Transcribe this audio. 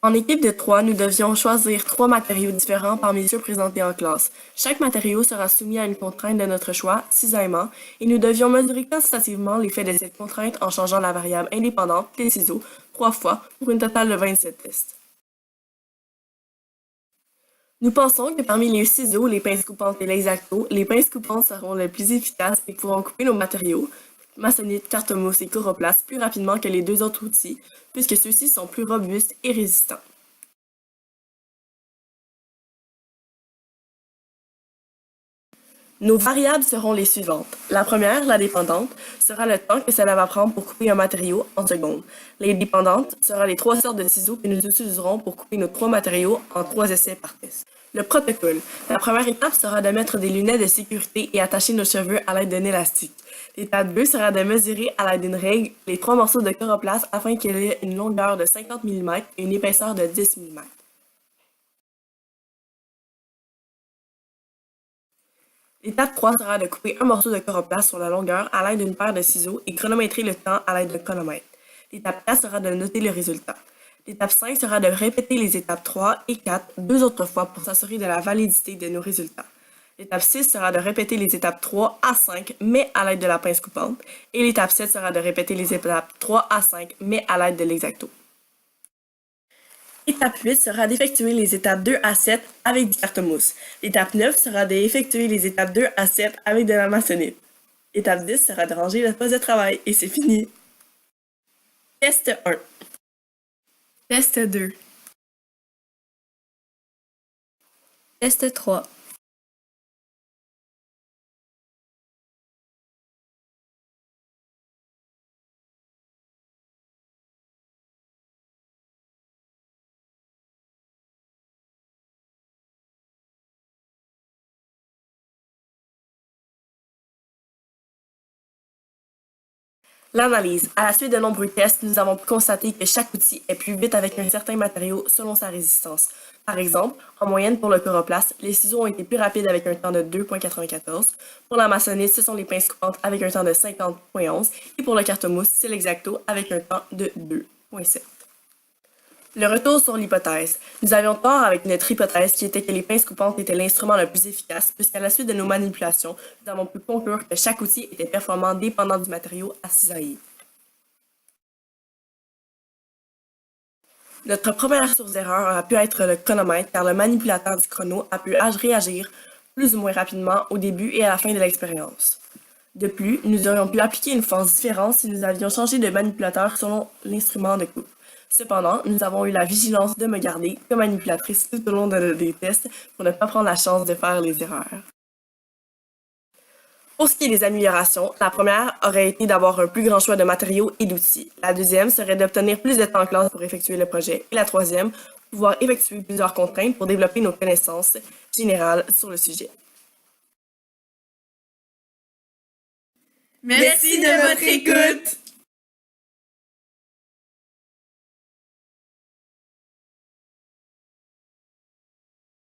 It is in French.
En équipe de 3, nous devions choisir 3 matériaux différents parmi ceux présentés en classe. Chaque matériau sera soumis à une contrainte de notre choix, cisaillement, et nous devions mesurer quantitativement l'effet de cette contrainte en changeant la variable indépendante, les ciseaux, 3 fois, pour une totale de 27 tests. Nous pensons que parmi les ciseaux, les pinces coupantes et l'exacto, les pinces coupantes seront les plus efficaces et pourront couper nos matériaux, maçonnite, carte-mousse et coroplaste, plus rapidement que les 2 autres outils, puisque ceux-ci sont plus robustes et résistants. Nos variables seront les suivantes. La première, la dépendante, sera le temps que cela va prendre pour couper un matériau en secondes. Les dépendantes sera les 3 sortes de ciseaux que nous utiliserons pour couper nos 3 matériaux en 3 essais par test. Le protocole. La première étape sera de mettre des lunettes de sécurité et attacher nos cheveux à l'aide d'un élastique. L'étape 2 sera de mesurer à l'aide d'une règle les 3 morceaux de coroplaste afin qu'il ait une longueur de 50 mm et une épaisseur de 10 mm. L'étape 3 sera de couper un morceau de coroplaste sur la longueur à l'aide d'une paire de ciseaux et chronométrer le temps à l'aide d'un chronomètre. L'étape 4 sera de noter le résultat. L'étape 5 sera de répéter les étapes 3 et 4 2 autres fois pour s'assurer de la validité de nos résultats. L'étape 6 sera de répéter les étapes 3 à 5, mais à l'aide de la pince coupante. Et l'étape 7 sera de répéter les étapes 3 à 5, mais à l'aide de l'exacto. L'étape 8 sera d'effectuer les étapes 2 à 7 avec du carte-mousse. L'étape 9 sera d'effectuer les étapes 2 à 7 avec de la maçonnite. L'étape 10 sera de ranger le poste de travail et c'est fini. Test 1. Test 2. Test 3. L'analyse. À la suite de nombreux tests, nous avons pu constater que chaque outil est plus vite avec un certain matériau selon sa résistance. Par exemple, en moyenne pour le coroplaste, les ciseaux ont été plus rapides avec un temps de 2,94. Pour la maçonnite, ce sont les pinces coupantes avec un temps de 50,11. Et pour le carte-mousse, c'est l'exacto avec un temps de 2,7. Le retour sur l'hypothèse. Nous avions tort avec notre hypothèse qui était que les pinces coupantes étaient l'instrument le plus efficace, puisqu'à la suite de nos manipulations, nous avons pu conclure que chaque outil était performant dépendant du matériau à cisailler. Notre première source d'erreur a pu être le chronomètre, car le manipulateur du chrono a pu réagir plus ou moins rapidement au début et à la fin de l'expérience. De plus, nous aurions pu appliquer une force différente si nous avions changé de manipulateur selon l'instrument de coupe. Cependant, nous avons eu la vigilance de me garder comme manipulatrice tout au long des tests pour ne pas prendre la chance de faire les erreurs. Pour ce qui est des améliorations, la première aurait été d'avoir un plus grand choix de matériaux et d'outils. La deuxième serait d'obtenir plus de temps en classe pour effectuer le projet. Et la troisième, pouvoir effectuer plusieurs contraintes pour développer nos connaissances générales sur le sujet. Merci de votre écoute!